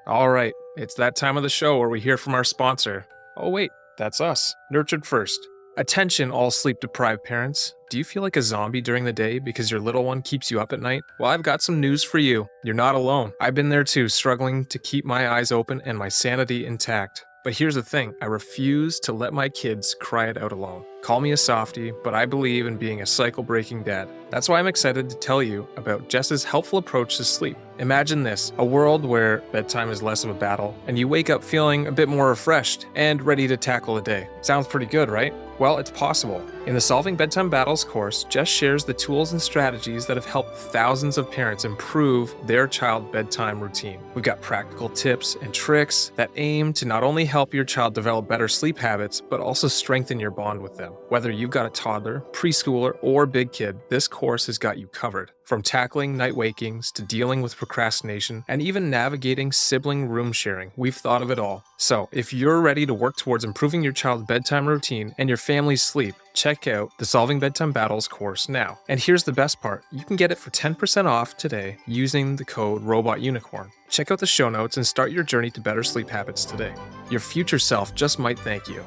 All right, it's that time of the show where we hear from our sponsor. Oh, wait, that's us, Nurtured First. Attention, all sleep deprived parents. Do you feel like a zombie during the day because your little one keeps you up at night? Well, I've got some news for you. You're not alone. I've been there too, struggling to keep my eyes open and my sanity intact. But here's the thing, I refuse to let my kids cry it out alone. Call me a softie, but I believe in being a cycle-breaking dad. That's why I'm excited to tell you about Jess's helpful approach to sleep. Imagine this, a world where bedtime is less of a battle, and you wake up feeling a bit more refreshed and ready to tackle the day. Sounds pretty good, right? Well, it's possible. In the Solving Bedtime Battles course, Jess shares the tools and strategies that have helped thousands of parents improve their child bedtime routine. We've got practical tips and tricks that aim to not only help your child develop better sleep habits, but also strengthen your bond with them. Whether you've got a toddler, preschooler, or big kid, this course has got you covered. From tackling night wakings to dealing with procrastination and even navigating sibling room sharing, we've thought of it all. So, if you're ready to work towards improving your child's bedtime routine and your family's sleep, check out the Solving Bedtime Battles course now. And here's the best part, you can get it for 10% off today using the code ROBOTUNICORN. Check out the show notes and start your journey to better sleep habits today. Your future self just might thank you.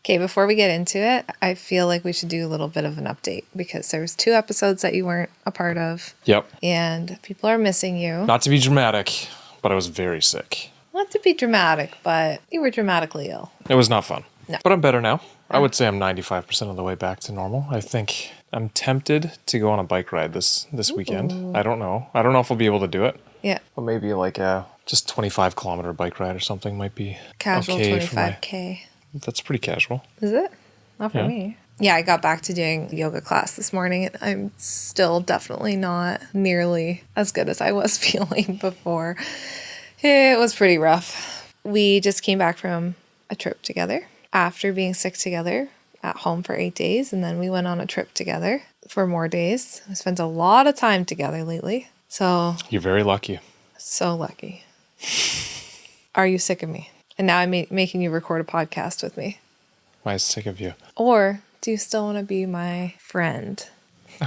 Okay, before we get into it, I feel like we should do a little bit of an update because there was 2 episodes that you weren't a part of. Yep. And people are missing you. Not to be dramatic, but I was very sick. Not to be dramatic, but you were dramatically ill. It was not fun. No. But I'm better now. I would say I'm 95% of the way back to normal. I think I'm tempted to go on a bike ride this weekend. I don't know. I don't know if I'll be able to do it. Yeah. But maybe like a just 25-kilometer bike ride or something might be Casual okay 25K. That's pretty casual. Is it? Not for me. Yeah, I got back to doing yoga class this morning and I'm still definitely not nearly as good as I was feeling before. It was pretty rough. We just came back from a trip together after being sick together at home for 8 days. And then we went on a trip together for more days. We spent a lot of time together lately. So You're very lucky. So lucky. Are you sick of me? And now I'm making you record a podcast with me. Am I sick of you? Or do you still want to be my friend?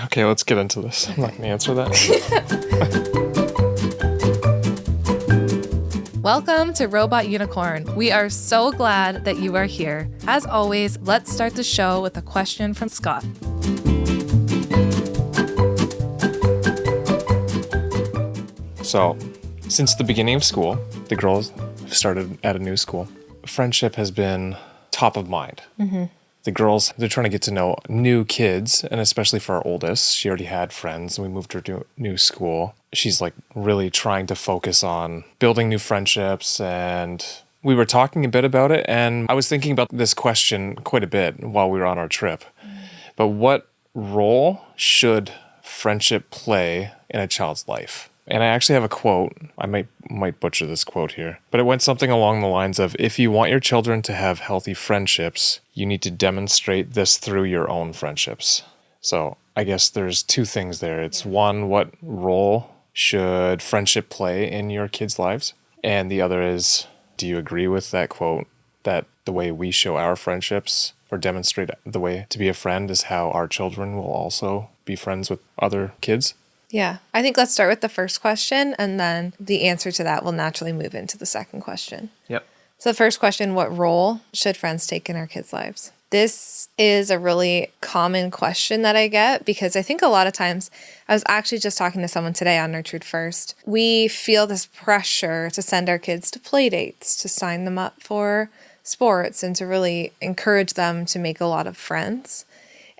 Okay, let's get into this. I'm not going to answer that. Welcome to Robot Unicorn. We are so glad that you are here. As always, let's start the show with a question from Scott. So, since the beginning of school, the girls have started at a new school. Friendship has been top of mind. Mm-hmm. The girls, they're trying to get to know new kids, and especially for our oldest, she already had friends, and we moved her to a new school. She's like really trying to focus on building new friendships, and we were talking a bit about it, and I was thinking about this question quite a bit while we were on our trip. But what role should friendship play in a child's life? And I actually have a quote. I might butcher this quote here, but it went something along the lines of, if you want your children to have healthy friendships, you need to demonstrate this through your own friendships. So I guess there's 2 things there. It's one, what role should friendship play in your kids' lives? And the other is, do you agree with that quote that the way we show our friendships or demonstrate the way to be a friend is how our children will also be friends with other kids? Yeah, I think let's start with the first question, and then the answer to that will naturally move into the second question. Yep. So the first question, what role should friends take in our kids' lives? This is a really common question that I get because I think a lot of times, I was actually just talking to someone today on Nurtured First, we feel this pressure to send our kids to play dates, to sign them up for sports, and to really encourage them to make a lot of friends.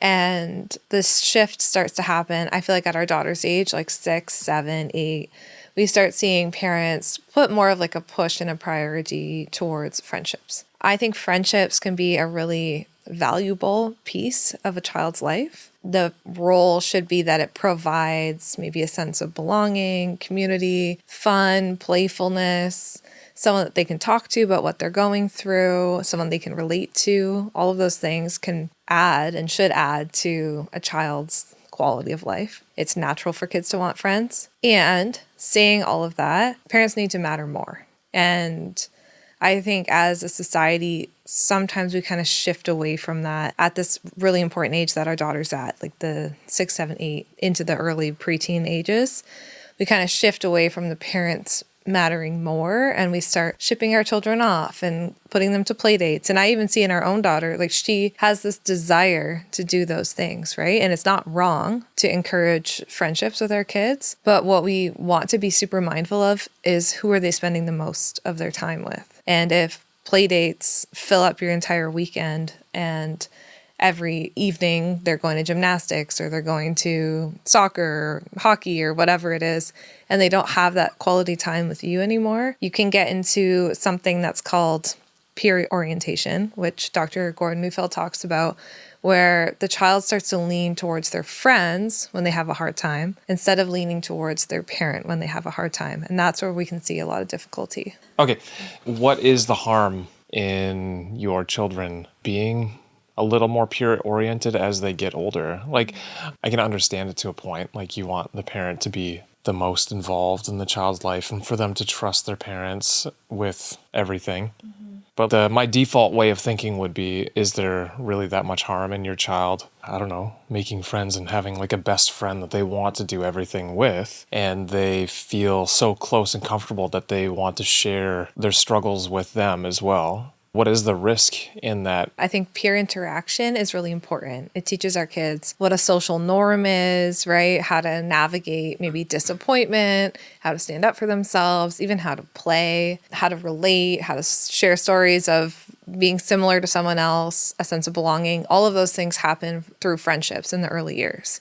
And this shift starts to happen, I feel like at our daughter's age, like 6, 7, 8, we start seeing parents put more of like a push and a priority towards friendships. I think friendships can be a really valuable piece of a child's life. The role should be that it provides maybe a sense of belonging, community, fun, playfulness, someone that they can talk to about what they're going through, someone they can relate to. All of those things can add and should add to a child's quality of life. It's natural for kids to want friends. And saying all of that, parents need to matter more. And I think as a society, sometimes we kind of shift away from that at this really important age that our daughter's at, like the 6, 7, 8, into the early preteen ages. we kind of shift away from the parents mattering more, and we start shipping our children off and putting them to play dates. And I even see in our own daughter, like she has this desire to do those things, right? And it's not wrong to encourage friendships with our kids, but what we want to be super mindful of is who are they spending the most of their time with. And if play dates fill up your entire weekend and every evening they're going to gymnastics or they're going to soccer or hockey or whatever it is, and they don't have that quality time with you anymore, you can get into something that's called peer orientation, which Dr. Gordon Neufeld talks about, where the child starts to lean towards their friends when they have a hard time instead of leaning towards their parent when they have a hard time. And that's where we can see a lot of difficulty. Okay, what is the harm in your children being a little more peer oriented as they get older? Like, I can understand it to a point. Like, you want the parent to be the most involved in the child's life and for them to trust their parents with everything. But my default way of thinking would be, is there really that much harm in your child, I don't know, making friends and having like a best friend that they want to do everything with, and they feel so close and comfortable that they want to share their struggles with them as well? What is the risk in that? I think peer interaction is really important. It teaches our kids what a social norm is, right? How to navigate maybe disappointment, how to stand up for themselves, even how to play, how to relate, how to share stories of being similar to someone else, a sense of belonging. All of those things happen through friendships in the early years.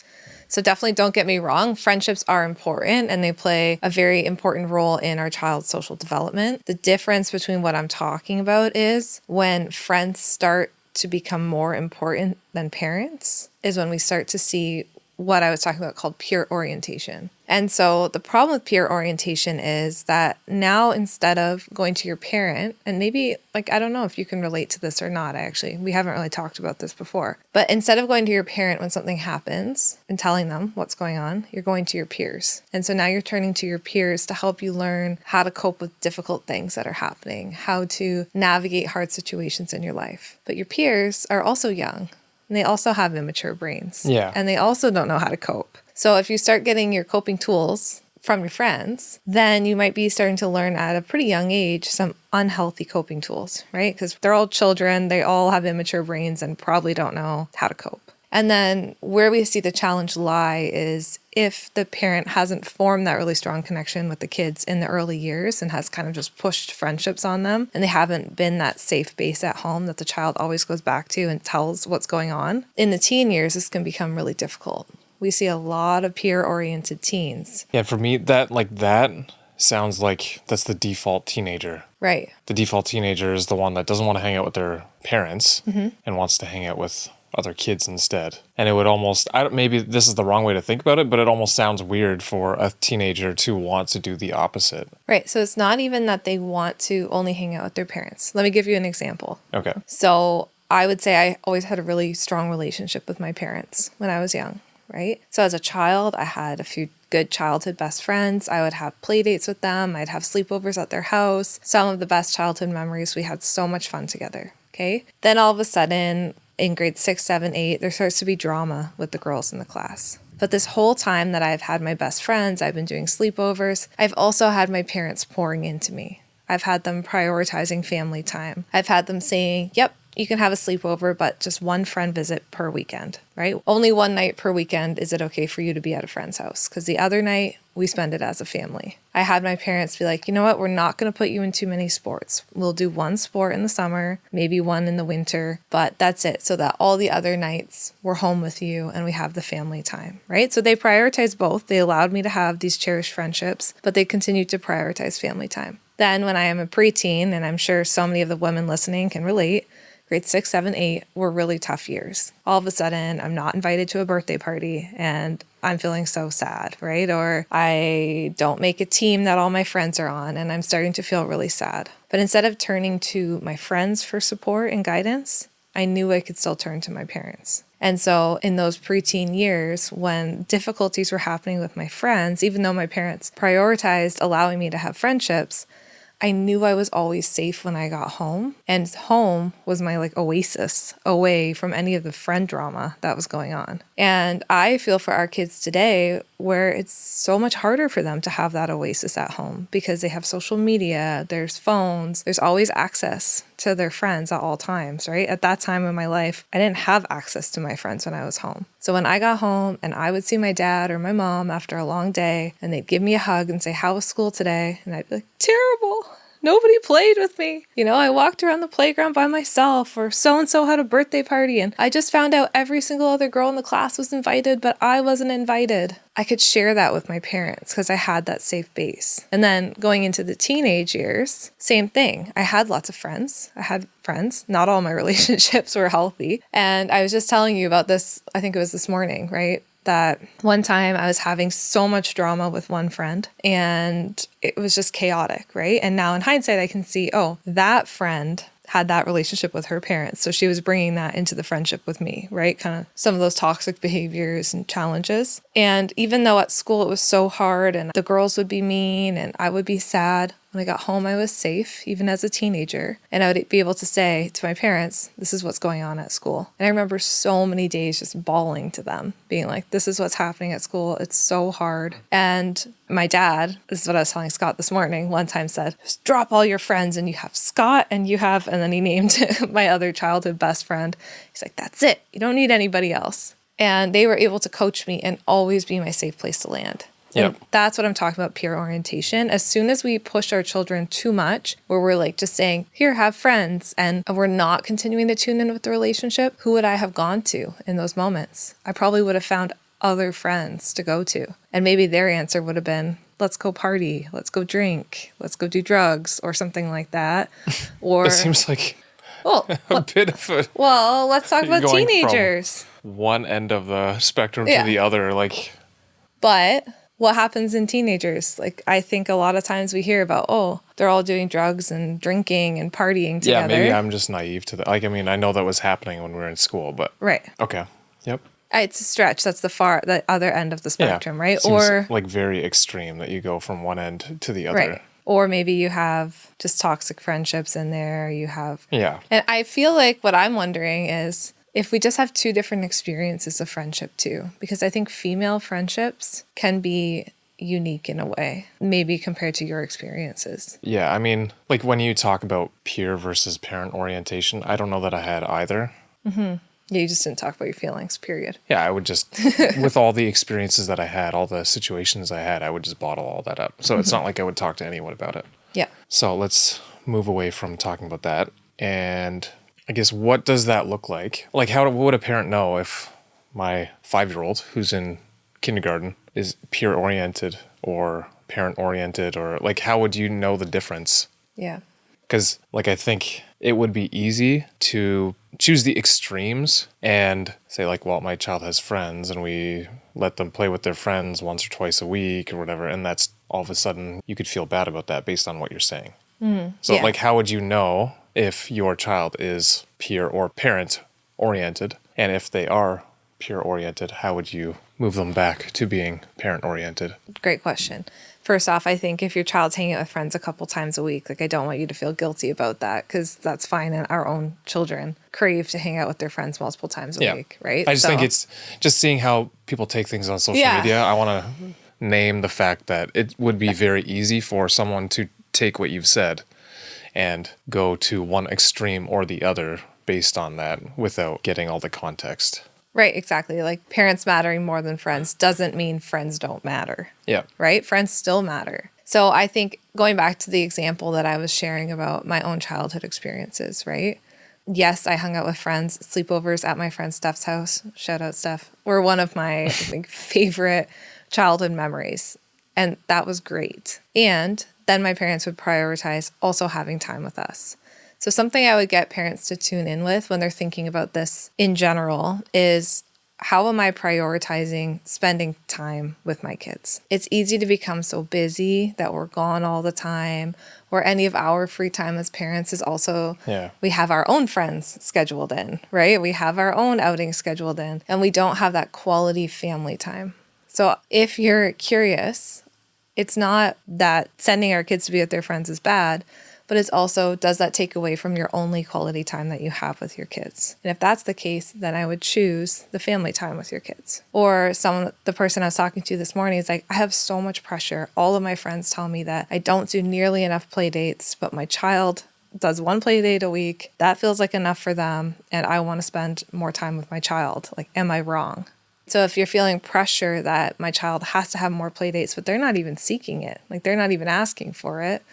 So definitely don't get me wrong, friendships are important and they play a very important role in our child's social development. The difference between what I'm talking about is when friends start to become more important than parents is when we start to see what I was talking about called peer orientation. And so the problem with peer orientation is that now instead of going to your parent, and maybe like, I don't know if you can relate to this or not, we haven't really talked about this before, but instead of going to your parent when something happens and telling them what's going on, you're going to your peers. And so now you're turning to your peers to help you learn how to cope with difficult things that are happening, how to navigate hard situations in your life. But your peers are also young. And they also have immature brains. Yeah. And they also don't know how to cope. So if you start getting your coping tools from your friends, then you might be starting to learn at a pretty young age some unhealthy coping tools, right? Because they're all children, they all have immature brains and probably don't know how to cope. And then where we see the challenge lie is if the parent hasn't formed that really strong connection with the kids in the early years and has kind of just pushed friendships on them, and they haven't been that safe base at home that the child always goes back to and tells what's going on. In the teen years, this can become really difficult. We see a lot of peer-oriented teens. Yeah, for me, that sounds like that's the default teenager. Right. The default teenager is the one that doesn't want to hang out with their parents and wants to hang out with other kids instead. And it would almost, maybe this is the wrong way to think about it, but it almost sounds weird for a teenager to want to do the opposite. Right. So it's not even that they want to only hang out with their parents. Let me give you an example. Okay. So I would say I always had a really strong relationship with my parents when I was young, right? So as a child, I had a few good childhood best friends. I would have play dates with them. I'd have sleepovers at their house. Some of the best childhood memories. We had so much fun together. Okay. Then all of a sudden, in grades 6, 7, 8, there starts to be drama with the girls in the class. But this whole time that I've had my best friends, I've been doing sleepovers, I've also had my parents pouring into me. I've had them prioritizing family time. I've had them saying, yep, you can have a sleepover, but just one friend visit per weekend, right? Only one night per weekend is it okay for you to be at a friend's house, because the other night we spend it as a family. I had my parents be like, you know what, we're not going to put you in too many sports. We'll do one sport in the summer, maybe one in the winter, but that's it. So that all the other nights we're home with you and we have the family time, right? So they prioritized both. They allowed me to have these cherished friendships, but they continued to prioritize family time. Then when I am a preteen, and I'm sure so many of the women listening can relate, grades 6, 7, 8 were really tough years. All of a sudden, I'm not invited to a birthday party and I'm feeling so sad, right? Or I don't make a team that all my friends are on and I'm starting to feel really sad. But instead of turning to my friends for support and guidance, I knew I could still turn to my parents. And so in those preteen years, when difficulties were happening with my friends, even though my parents prioritized allowing me to have friendships, I knew I was always safe when I got home. And home was my like oasis away from any of the friend drama that was going on. And I feel for our kids today where it's so much harder for them to have that oasis at home because they have social media, there's phones, there's always access to their friends at all times, right? At that time in my life, I didn't have access to my friends when I was home. So when I got home and I would see my dad or my mom after a long day and they'd give me a hug and say, "How was school today?" And I'd be like, "Terrible. Nobody played with me. You know, I walked around the playground by myself, or so-and-so had a birthday party and I just found out every single other girl in the class was invited, but I wasn't invited." I could share that with my parents because I had that safe base. And then going into the teenage years, same thing. I had lots of friends. I had friends. Not all my relationships were healthy. And I was just telling you about this, I think it was this morning, right? That one time I was having so much drama with one friend and it was just chaotic, right? And now in hindsight, I can see, oh, that friend had that relationship with her parents. So she was bringing that into the friendship with me, right? Kind of some of those toxic behaviors and challenges. And even though at school it was so hard and the girls would be mean and I would be sad, when I got home, I was safe, even as a teenager. And I would be able to say to my parents, this is what's going on at school. And I remember so many days just bawling to them, being like, this is what's happening at school. It's so hard. And my dad, this is what I was telling Scott this morning, one time said, just drop all your friends and you have Scott and you have, and then he named my other childhood best friend. He's like, that's it. You don't need anybody else. And they were able to coach me and always be my safe place to land. Yep. And that's what I'm talking about, peer orientation. As soon as we push our children too much, where we're like just saying, here, have friends, and we're not continuing to tune in with the relationship, who would I have gone to in those moments? I probably would have found other friends to go to. And maybe their answer would have been, let's go party, let's go drink, let's go do drugs, or something like that. Or It seems like well, a bit of a well, let's talk about going from teenagers. one end of the spectrum Yeah. to the other. Like, But what happens in teenagers? Like, I think a lot of times we hear about, oh, they're all doing drugs and drinking and partying together. yeah, maybe I'm just naive to that. Like, I mean, I know that was happening when we were in school, but Right. okay. Yep. It's a stretch. That's the other end of the spectrum, right? Seems Or like very extreme that you go from one end to the other. right. Or maybe you have just toxic friendships in there. You have Yeah. And I feel like what I'm wondering is if we just have two different experiences of friendship too, because I think female friendships can be unique in a way, maybe compared to your experiences. Yeah, I mean, like when you talk about peer versus parent orientation, I don't know that I had either. Yeah, you just didn't talk about your feelings, period. Yeah, I would just, with all the experiences that I had, all the situations I had, I would just bottle all that up. So it's not like I would talk to anyone about it. Yeah. So let's move away from talking about that. And I guess, what does that look like? Like, what would a parent know if my 5-year-old who's in kindergarten is peer oriented or parent oriented, or like, how would you know the difference? Yeah. Because, like, I think it would be easy to choose the extremes and say, like, well, my child has friends and we let them play with their friends once or twice a week or whatever. And that's all of a sudden you could feel bad about that based on what you're saying. So, Yeah. like, how would you know if your child is peer or parent oriented? And if they are peer oriented, how would you move them back to being parent oriented? Great question. First off, I think if your child's hanging out with friends a couple times a week, like I don't want you to feel guilty about that because that's fine. And our own children crave to hang out with their friends multiple times a week, right? I just think it's just seeing how people take things on social media. I want to name the fact that it would be very easy for someone to take what you've said and go to one extreme or the other based on that without getting all the context. Right, exactly. Like parents mattering more than friends doesn't mean friends don't matter. Yeah. Right? Friends still matter. So I think going back to the example that I was sharing about my own childhood experiences, right? Yes, I hung out with friends. Sleepovers at my friend Steph's house, shout out Steph, were one of my I think, favorite childhood memories. And that was great. And then my parents would prioritize also having time with us. So something I would get parents to tune in with when they're thinking about this in general is, how am I prioritizing spending time with my kids? It's easy to become so busy that we're gone all the time, or any of our free time as parents is also, we have our own friends scheduled in, right? We have our own outings scheduled in, and we don't have that quality family time. So if you're curious, It's not that sending our kids to be with their friends is bad, but it's also, does that take away from your only quality time that you have with your kids? And if that's the case, then I would choose the family time with your kids. Or the person I was talking to this morning is like, I have so much pressure. All of my friends tell me that I don't do nearly enough play dates, but my child does one play date a week. That feels like enough for them. And I want to spend more time with my child. Like, am I wrong? So if you're feeling pressure that my child has to have more play dates, but they're not even seeking it, like they're not even asking for it,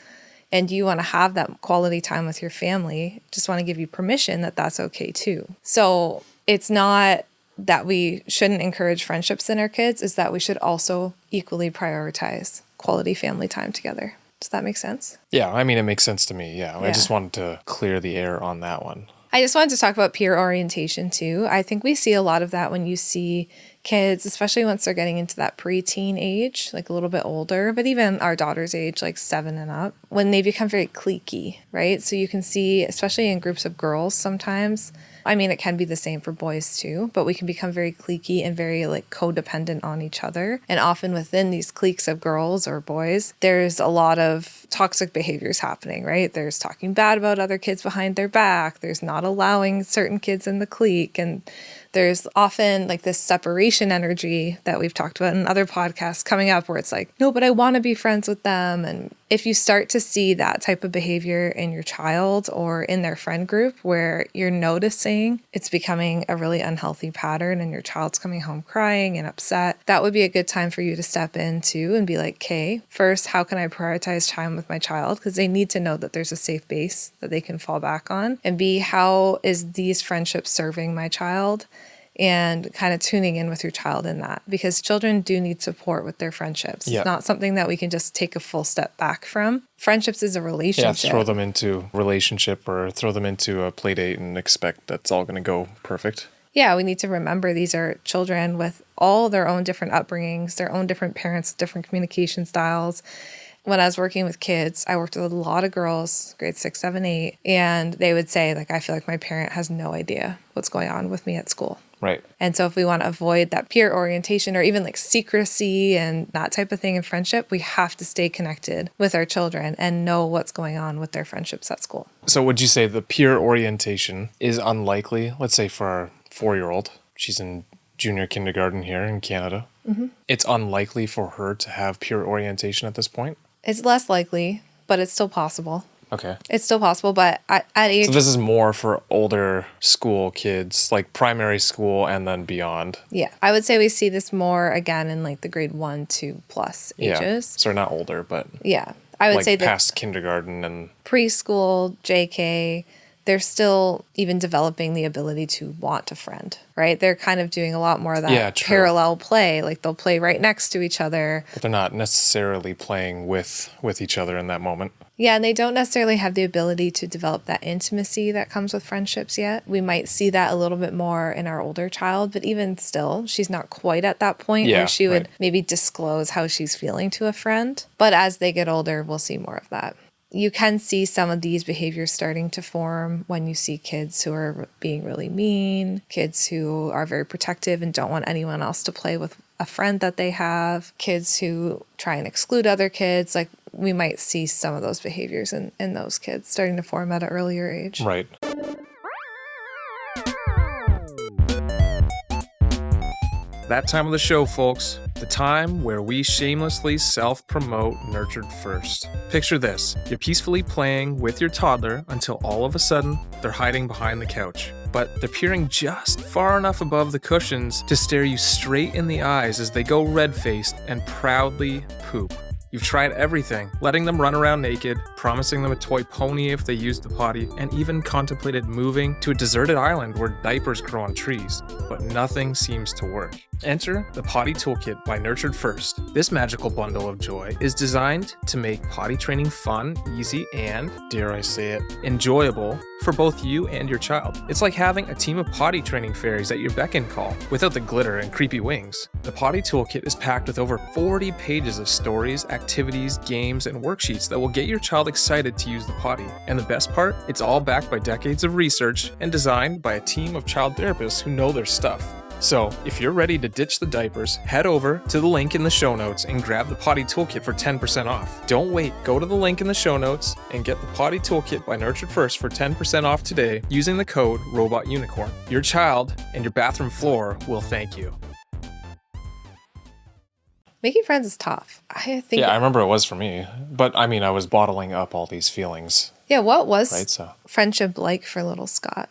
and you want to have that quality time with your family, just want to give you permission that that's okay too. So it's not that we shouldn't encourage friendships in our kids, is that we should also equally prioritize quality family time together. Does that make sense? Yeah, I mean, it makes sense to me. Yeah, I Yeah. just wanted to clear the air on that one. I just wanted to talk about peer orientation too. I think we see a lot of that when you see kids, especially once they're getting into that preteen age, like a little bit older, but even our daughter's age, like 7 and up, when they become very cliquey, right? So you can see, especially in groups of girls sometimes, I mean, it can be the same for boys too, but we can become very cliquey and very like codependent on each other. And often within these cliques of girls or boys, there's a lot of toxic behaviors happening, right? There's talking bad about other kids behind their back. There's not allowing certain kids in the clique. And there's often like this separation energy that we've talked about in other podcasts coming up where it's like, no, but I want to be friends with them. And if you start to see that type of behavior in your child or in their friend group where you're noticing it's becoming a really unhealthy pattern and your child's coming home crying and upset, that would be a good time for you to step into and be like, okay, first, how can I prioritize time with my child? Because they need to know that there's a safe base that they can fall back on. And B, how is these friendships serving my child? And kind of tuning in with your child in that, because children do need support with their friendships. Yeah. It's not something that we can just take a full step back from. Friendships is a relationship. Yeah, throw them into relationship or throw them into a play date and expect that's all going to go perfect. Yeah, we need to remember these are children with all their own different upbringings, their own different parents, different communication styles. When I was working with kids, I worked with a lot of girls, grade 6, 7, 8, and they would say, like, I feel like my parent has no idea what's going on with me at school. Right. And so if we want to avoid that peer orientation or even like secrecy and that type of thing in friendship, we have to stay connected with our children and know what's going on with their friendships at school. So would you say the peer orientation is unlikely? Let's say for our 4-year-old, she's in junior kindergarten here in Canada. Mm-hmm. It's unlikely for her to have peer orientation at this point? It's less likely, but it's still possible. Okay. It's still possible, but at age... So this is more for older school kids, like primary school and then beyond. Yeah. I would say we see this more, again, in like the grade 1, 2 plus ages. Yeah. So not older, but yeah. I would like say that past kindergarten and... preschool, JK, they're still even developing the ability to want a friend, right? They're kind of doing a lot more of that parallel play. Like they'll play right next to each other. But they're not necessarily playing with each other in that moment. Yeah, and they don't necessarily have the ability to develop that intimacy that comes with friendships yet. We might see that a little bit more in our older child, but even still, she's not quite at that point where she would maybe disclose how she's feeling to a friend. But as they get older, we'll see more of that. You can see some of these behaviors starting to form when you see kids who are being really mean, kids who are very protective and don't want anyone else to play with a friend that they have, kids who try and exclude other kids. Like we might see some of those behaviors in those kids starting to form at an earlier age. Right. That time of the show, folks. The time where we shamelessly self-promote Nurtured First. Picture this. You're peacefully playing with your toddler until all of a sudden, they're hiding behind the couch. But they're peering just far enough above the cushions to stare you straight in the eyes as they go red-faced and proudly poop. You've tried everything, letting them run around naked, promising them a toy pony if they used the potty, and even contemplated moving to a deserted island where diapers grow on trees. But nothing seems to work. Enter the Potty Toolkit by Nurtured First. This magical bundle of joy is designed to make potty training fun, easy, and, dare I say it, enjoyable for both you and your child. It's like having a team of potty training fairies at your beck and call, without the glitter and creepy wings. The Potty Toolkit is packed with over 40 pages of stories, activities, games, and worksheets that will get your child excited to use the potty. And the best part? It's all backed by decades of research and designed by a team of child therapists who know their stuff. So, if you're ready to ditch the diapers, head over to the link in the show notes and grab the potty toolkit for 10% off. Don't wait, go to the link in the show notes and get the potty toolkit by Nurtured First for 10% off today using the code ROBOTUNICORN. Your child and your bathroom floor will thank you. Making friends is tough. I think. Yeah, I remember it was for me. But I mean, I was bottling up all these feelings. Yeah, what was Right, so. friendship like for little Scott?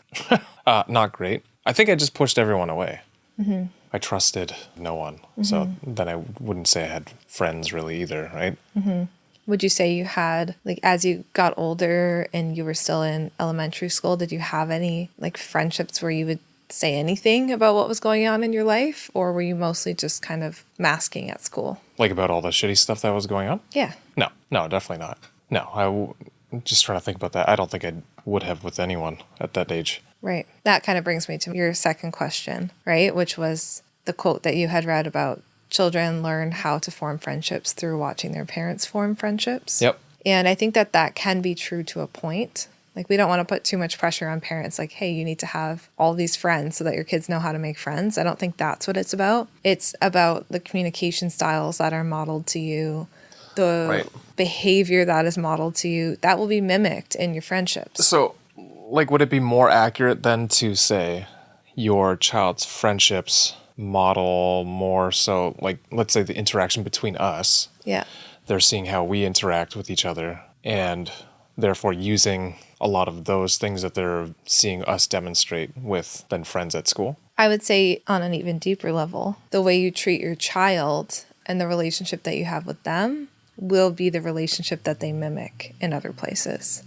Not great. I think I just pushed everyone away. Mm-hmm. I trusted no one. Mm-hmm. So then I wouldn't say I had friends really either, right? Mm-hmm. Would you say you had, like, as you got older and you were still in elementary school, did you have any, like, friendships where you would say anything about what was going on in your life? Or were you mostly just kind of masking at school? Like about all the shitty stuff that was going on? Yeah. No, definitely not. No, just trying to think about that. I don't think I would have with anyone at that age. Right. That kind of brings me to your second question, right? Which was the quote that you had read about children learn how to form friendships through watching their parents form friendships. Yep. And I think that can be true to a point. Like, we don't want to put too much pressure on parents. Like, hey, you need to have all these friends so that your kids know how to make friends. I don't think that's what it's about. It's about the communication styles that are modeled to you, the behavior that is modeled to you, that will be mimicked in your friendships. So, like, would it be more accurate then to say your child's friendships model more so, like, let's say the interaction between us? Yeah. They're seeing how we interact with each other and therefore using a lot of those things that they're seeing us demonstrate with then friends at school? I would say on an even deeper level, the way you treat your child and the relationship that you have with them will be the relationship that they mimic in other places.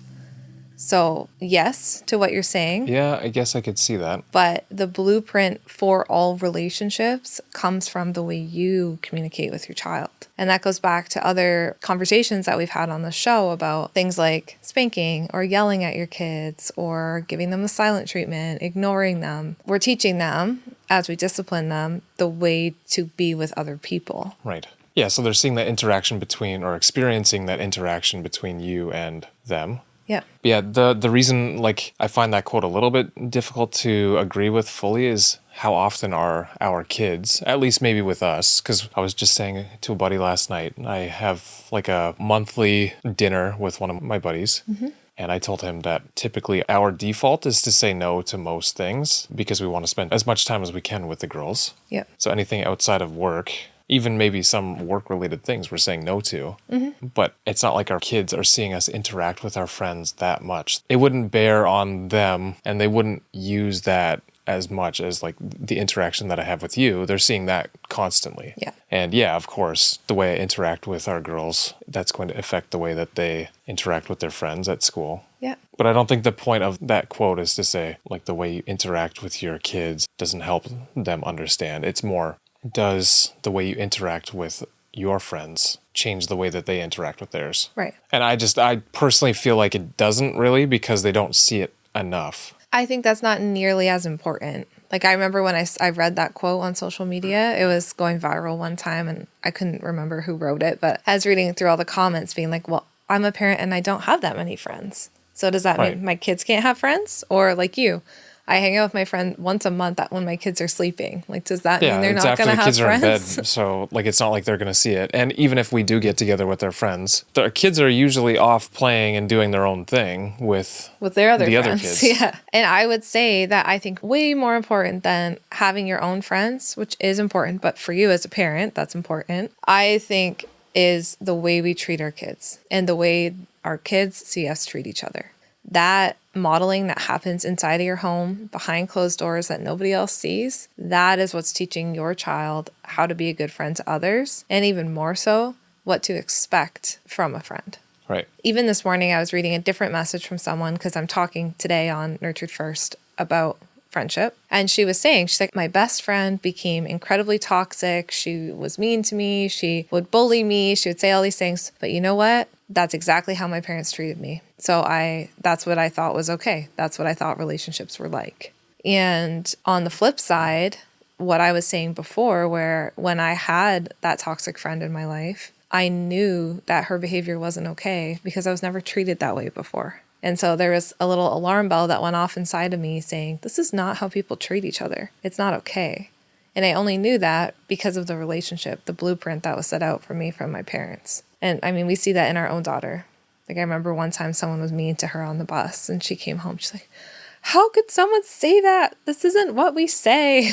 So, yes, to what you're saying. Yeah, I guess I could see that. But the blueprint for all relationships comes from the way you communicate with your child. And that goes back to other conversations that we've had on the show about things like spanking or yelling at your kids or giving them the silent treatment, ignoring them. We're teaching them, as we discipline them, the way to be with other people. Right. Yeah, so they're seeing that interaction between, or experiencing that interaction between you and them. Yeah. Yeah, the reason, like, I find that quote a little bit difficult to agree with fully is how often are our kids, at least maybe with us, because I was just saying to a buddy last night, I have like a monthly dinner with one of my buddies. Mm-hmm. And I told him that typically our default is to say no to most things because we want to spend as much time as we can with the girls. Yeah. So anything outside of work, even maybe some work-related things we're saying no to. Mm-hmm. But it's not like our kids are seeing us interact with our friends that much. It wouldn't bear on them, and they wouldn't use that as much as like the interaction that I have with you. They're seeing that constantly. Yeah. And yeah, of course, the way I interact with our girls, that's going to affect the way that they interact with their friends at school. Yeah. But I don't think the point of that quote is to say, like, the way you interact with your kids doesn't help them understand. It's more, does the way you interact with your friends change the way that they interact with theirs? Right. And I personally feel like it doesn't really, because they don't see it enough. I think that's not nearly as important. Like, I remember when I read that quote on social media, it was going viral one time and I couldn't remember who wrote it, but I was reading through all the comments being like, well, I'm a parent and I don't have that many friends. So does that mean my kids can't have friends? Or like you, I hang out with my friend once a month when my kids are sleeping. Like, does that mean they're not going to have friends? Yeah, it's after the kids are in bed, so like it's not like they're going to see it. And even if we do get together with their friends, their kids are usually off playing and doing their own thing with their other friends. Other kids. Yeah. And I would say that I think way more important than having your own friends, which is important, but for you as a parent, that's important, I think, is the way we treat our kids and the way our kids see us treat each other. That modeling that happens inside of your home, behind closed doors that nobody else sees, that is what's teaching your child how to be a good friend to others, and even more so, what to expect from a friend. Right. Even this morning, I was reading a different message from someone because I'm talking today on Nurtured First about friendship. And she was saying, she's like, my best friend became incredibly toxic. She was mean to me. She would bully me. She would say all these things. But you know what? That's exactly how my parents treated me. So that's what I thought was okay. That's what I thought relationships were like. And on the flip side, what I was saying before, where when I had that toxic friend in my life, I knew that her behavior wasn't okay because I was never treated that way before. And so there was a little alarm bell that went off inside of me saying, this is not how people treat each other. It's not okay. And I only knew that because of the relationship, the blueprint that was set out for me from my parents. And I mean, we see that in our own daughter. Like I remember one time someone was mean to her on the bus and she came home. She's like, how could someone say that? This isn't what we say.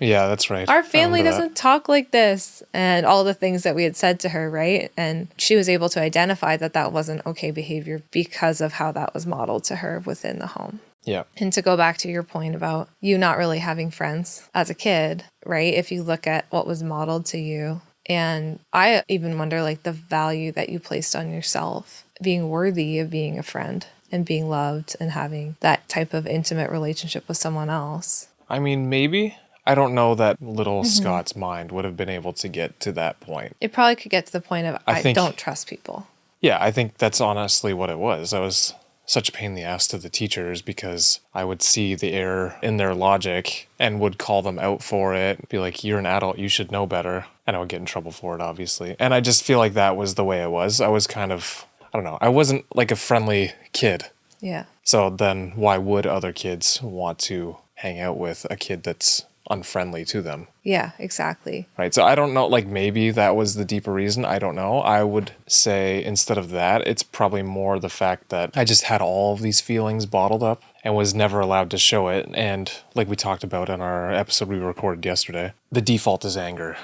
Yeah, that's right. Our family doesn't talk like this. And all the things that we had said to her, right? And she was able to identify that that wasn't okay behavior because of how that was modeled to her within the home. Yeah. And to go back to your point about you not really having friends as a kid, right? If you look at what was modeled to you. And I even wonder like the value that you placed on yourself, being worthy of being a friend and being loved and having that type of intimate relationship with someone else. I mean, maybe. I don't know that little Scott's mind would have been able to get to that point. It probably could get to the point of I don't trust people. Yeah, I think that's honestly what it was. I was such a pain in the ass to the teachers because I would see the error in their logic and would call them out for it, be like, you're an adult, you should know better. And I would get in trouble for it, obviously. And I just feel like that was the way I was. I was kind of, I don't know, I wasn't like a friendly kid. Yeah. So then why would other kids want to hang out with a kid that's unfriendly to them? Yeah, exactly. Right. So I don't know, like maybe that was the deeper reason. I don't know. I would say instead of that, it's probably more the fact that I just had all of these feelings bottled up and was never allowed to show it. And like we talked about in our episode we recorded yesterday, the default is anger.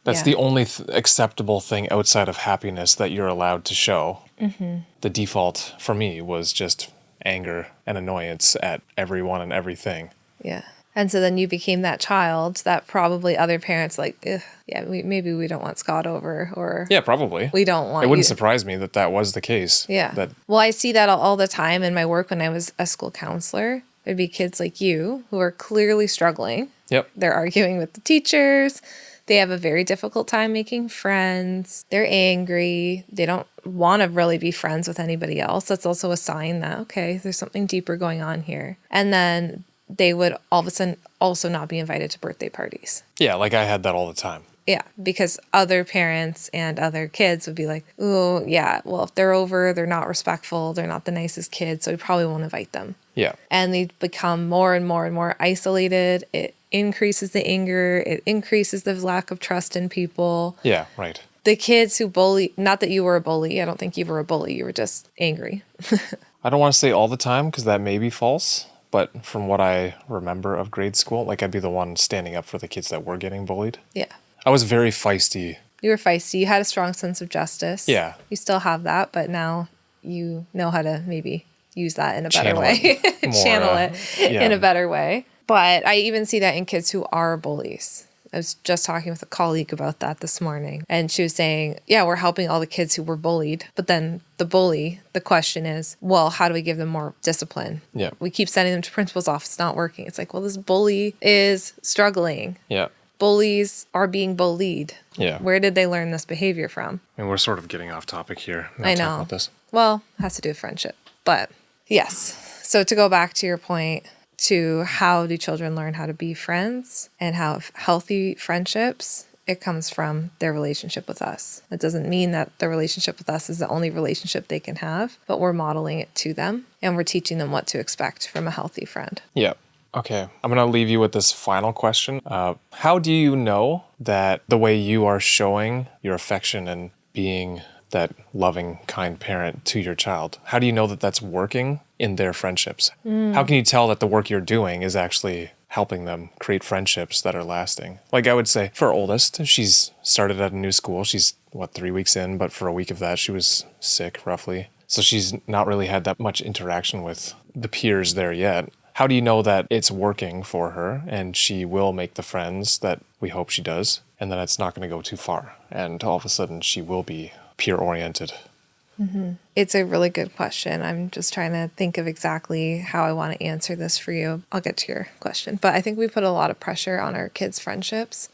That's the only acceptable thing outside of happiness that you're allowed to show. Mm-hmm. The default for me was just anger and annoyance at everyone and everything. Yeah. And so then you became that child that probably other parents like, yeah, maybe we don't want Scott over, or yeah, probably we don't want. It wouldn't surprise me that that was the case. Yeah. Well, I see that all the time in my work when I was a school counselor. There'd be kids like you who are clearly struggling. Yep. They're arguing with the teachers. They have a very difficult time making friends. They're angry. They don't want to really be friends with anybody else. That's also a sign that, okay, there's something deeper going on here. And then they would all of a sudden also not be invited to birthday parties. Yeah, like I had that all the time. Yeah, because other parents and other kids would be like, oh, yeah, well, if they're over, they're not respectful, they're not the nicest kids, so we probably won't invite them. Yeah. And they become more and more and more isolated. It increases the anger. It increases the lack of trust in people. Yeah, right. The kids who bully, not that you were a bully. I don't think you were a bully. You were just angry. I don't want to say all the time because that may be false. But from what I remember of grade school, like I'd be the one standing up for the kids that were getting bullied. Yeah. I was very feisty. You were feisty. You had a strong sense of justice. Yeah. You still have that, but now you know how to maybe use that in a better way. Channel it in a better way. But I even see that in kids who are bullies. I was just talking with a colleague about that this morning. And she was saying, yeah, we're helping all the kids who were bullied. But then the bully, the question is, well, how do we give them more discipline? Yeah. We keep sending them to principal's office. It's not working. It's like, well, this bully is struggling. Yeah. Bullies are being bullied. Yeah. Where did they learn this behavior from? And we're sort of getting off topic here. I know. About this. Well, it has to do with friendship. But yes. So to go back to your point, to how do children learn how to be friends and have healthy friendships, it comes from their relationship with us. It doesn't mean that the relationship with us is the only relationship they can have, but we're modeling it to them and we're teaching them what to expect from a healthy friend. Yeah. Okay. I'm going to leave you with this final question. How do you know that the way you are showing your affection and being that loving, kind parent to your child, how do you know that that's working in their friendships? How can you tell that the work you're doing is actually helping them create friendships that are lasting? Like I would say for our oldest, she's started at a new school. She's 3 weeks in, but for a week of that, she was sick roughly. So she's not really had that much interaction with the peers there yet. How do you know that it's working for her and she will make the friends that we hope she does and that it's not going to go too far and all of a sudden she will be peer-oriented? Mm-hmm. It's a really good question. I'm just trying to think of exactly how I want to answer this for you. I'll get to your question. But I think we put a lot of pressure on our kids' friendships.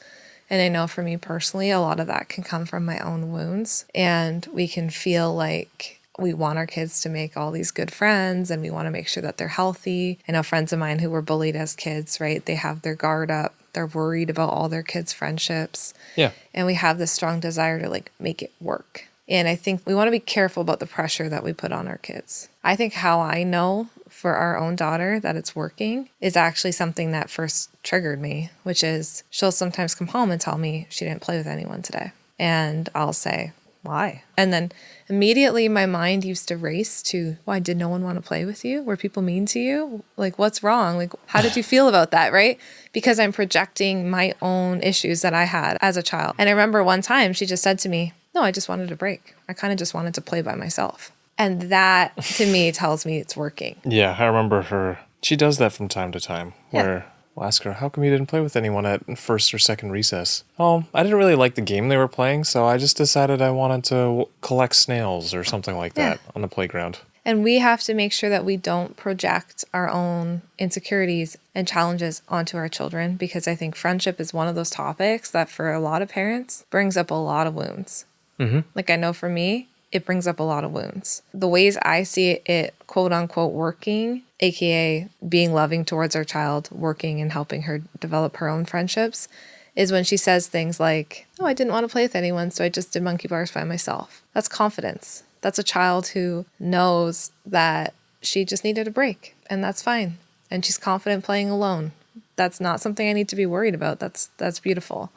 And I know for me personally, a lot of that can come from my own wounds. And we can feel like we want our kids to make all these good friends and we want to make sure that they're healthy. I know friends of mine who were bullied as kids, right? They have their guard up. They're worried about all their kids' friendships. Yeah. And we have this strong desire to make it work. And I think we want to be careful about the pressure that we put on our kids. I think how I know for our own daughter that it's working is actually something that first triggered me, which is she'll sometimes come home and tell me she didn't play with anyone today. And I'll say, why? And then immediately my mind used to race to, why did no one want to play with you? Were people mean to you? Like, what's wrong? Like, how did you feel about that? Right? Because I'm projecting my own issues that I had as a child. And I remember one time she just said to me, no, I just wanted a break. I kind of just wanted to play by myself. And that to me tells me it's working. Yeah, I remember her. She does that from time to time where we'll ask her, how come you didn't play with anyone at first or second recess? Oh, I didn't really like the game they were playing, so I just decided I wanted to collect snails or something like that on the playground. And we have to make sure that we don't project our own insecurities and challenges onto our children, because I think friendship is one of those topics that for a lot of parents brings up a lot of wounds. Mm-hmm. Like I know for me, it brings up a lot of wounds. The ways I see it, quote unquote, working, AKA being loving towards our child, working and helping her develop her own friendships, is when she says things like, oh, I didn't want to play with anyone, so I just did monkey bars by myself. That's confidence. That's a child who knows that she just needed a break, and that's fine. And she's confident playing alone. That's not something I need to be worried about. That's beautiful.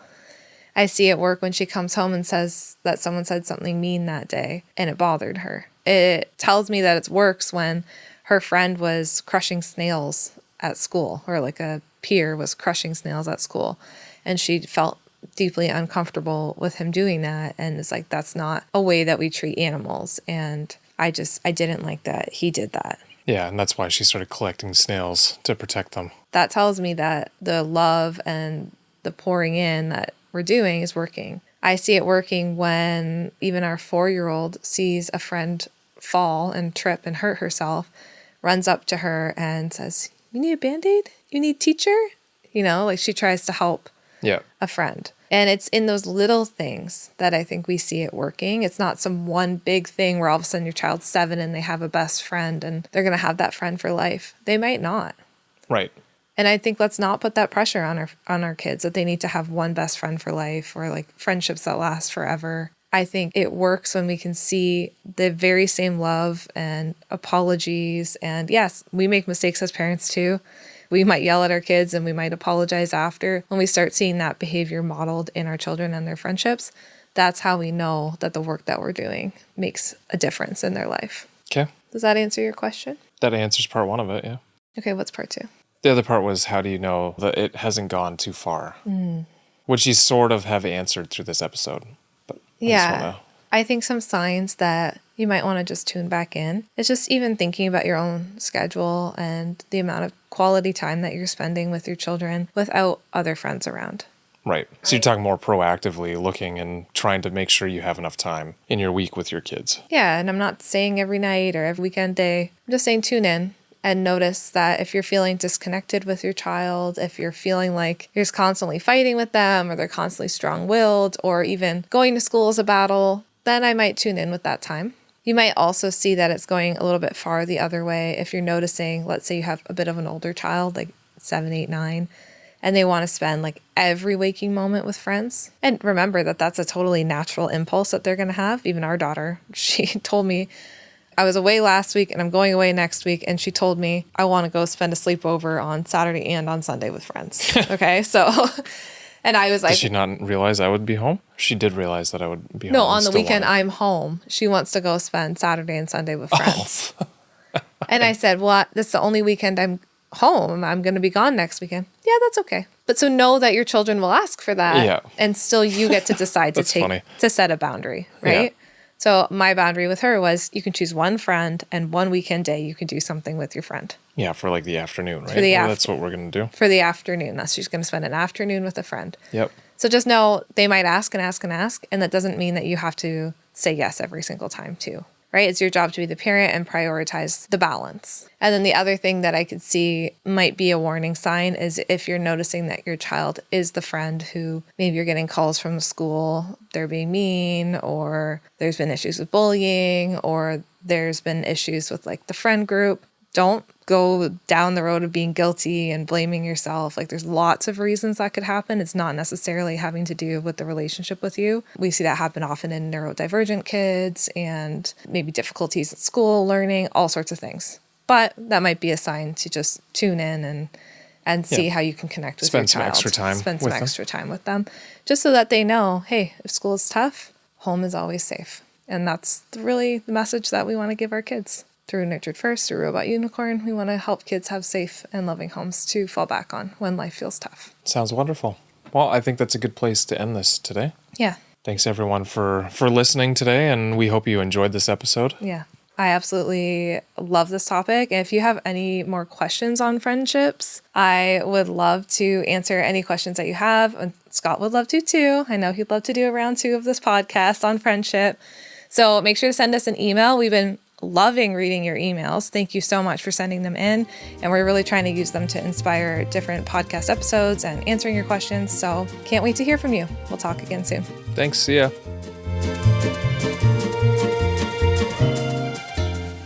I see it work when she comes home and says that someone said something mean that day and it bothered her. It tells me that it works when her friend was crushing snails at school, or like a peer was crushing snails at school, and she felt deeply uncomfortable with him doing that, and it's like, that's not a way that we treat animals, and I didn't like that he did that. Yeah, and that's why she started collecting snails to protect them. That tells me that the love and the pouring in that we're doing is working. I see it working when even our 4-year-old sees a friend fall and trip and hurt herself, runs up to her and says, you need a Band-Aid? You need teacher? You know, like she tries to help a friend. And it's in those little things that I think we see it working. It's not some one big thing where all of a sudden your child's 7 and they have a best friend and they're going to have that friend for life. They might not. Right. And I think let's not put that pressure on our kids that they need to have one best friend for life, or like friendships that last forever. I think it works when we can see the very same love and apologies. And yes, we make mistakes as parents too. We might yell at our kids and we might apologize after. When we start seeing that behavior modeled in our children and their friendships, that's how we know that the work that we're doing makes a difference in their life. Okay. Does that answer your question? That answers part 1 of it, yeah. Okay, what's part 2? The other part was, how do you know that it hasn't gone too far? Which you sort of have answered through this episode. But I think some signs that you might want to just tune back in is just even thinking about your own schedule and the amount of quality time that you're spending with your children without other friends around. Right. So you're talking more proactively looking and trying to make sure you have enough time in your week with your kids. Yeah, and I'm not saying every night or every weekend day. I'm just saying tune in. And notice that if you're feeling disconnected with your child, if you're feeling like you're just constantly fighting with them, or they're constantly strong-willed, or even going to school is a battle, then I might tune in with that time. You might also see that it's going a little bit far the other way if you're noticing, let's say you have a bit of an older child, like 7, 8, 9, and they want to spend like every waking moment with friends. And remember that that's a totally natural impulse that they're going to have. Even our daughter, she told me, I was away last week and I'm going away next week. And she told me, I want to go spend a sleepover on Saturday and on Sunday with friends. Okay. So, and I was like, did she not realize I would be home? She did realize that I would be home. No, on the weekend I'm home. She wants to go spend Saturday and Sunday with friends. And I said, well, this is the only weekend I'm home. I'm going to be gone next weekend. Yeah, that's okay. But so know that your children will ask for that. Yeah. And still you get to decide to to set a boundary, right? Yeah. So my boundary with her was you can choose one friend and one weekend day you can do something with your friend. Yeah, for like the afternoon, right? That's what we're going to do. For the afternoon. She's going to spend an afternoon with a friend. Yep. So just know they might ask and ask and ask, and that doesn't mean that you have to say yes every single time too, right? It's your job to be the parent and prioritize the balance. And then the other thing that I could see might be a warning sign is if you're noticing that your child is the friend who maybe you're getting calls from the school, they're being mean, or there's been issues with bullying, or there's been issues with like the friend group. Don't go down the road of being guilty and blaming yourself. Like there's lots of reasons that could happen. It's not necessarily having to do with the relationship with you. We see that happen often in neurodivergent kids and maybe difficulties at school, learning, all sorts of things. But that might be a sign to just tune in and see how you can connect with your child. Spend some extra time Spend some with them. extra time with them, just so that they know, hey, if school is tough, home is always safe. And that's really the message that we want to give our kids. Through Nurtured First, through Robot Unicorn, we want to help kids have safe and loving homes to fall back on when life feels tough. Sounds wonderful. Well, I think that's a good place to end this today. Yeah. Thanks everyone for listening today, and we hope you enjoyed this episode. Yeah. I absolutely love this topic. And if you have any more questions on friendships, I would love to answer any questions that you have. And Scott would love to too. I know he'd love to do a round 2 of this podcast on friendship. So make sure to send us an email. We've been loving reading your emails. Thank you so much for sending them in. And we're really trying to use them to inspire different podcast episodes and answering your questions. So can't wait to hear from you. We'll talk again soon. Thanks. See ya.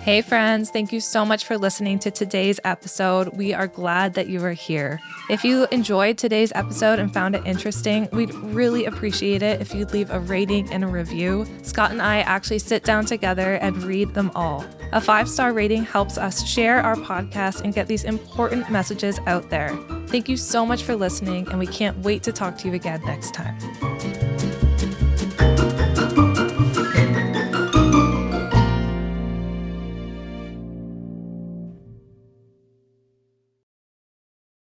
Hey friends, thank you so much for listening to today's episode. We are glad that you are here. If you enjoyed today's episode and found it interesting, we'd really appreciate it if you'd leave a rating and a review. Scott and I actually sit down together and read them all. A 5-star rating helps us share our podcast and get these important messages out there. Thank you so much for listening, and we can't wait to talk to you again next time.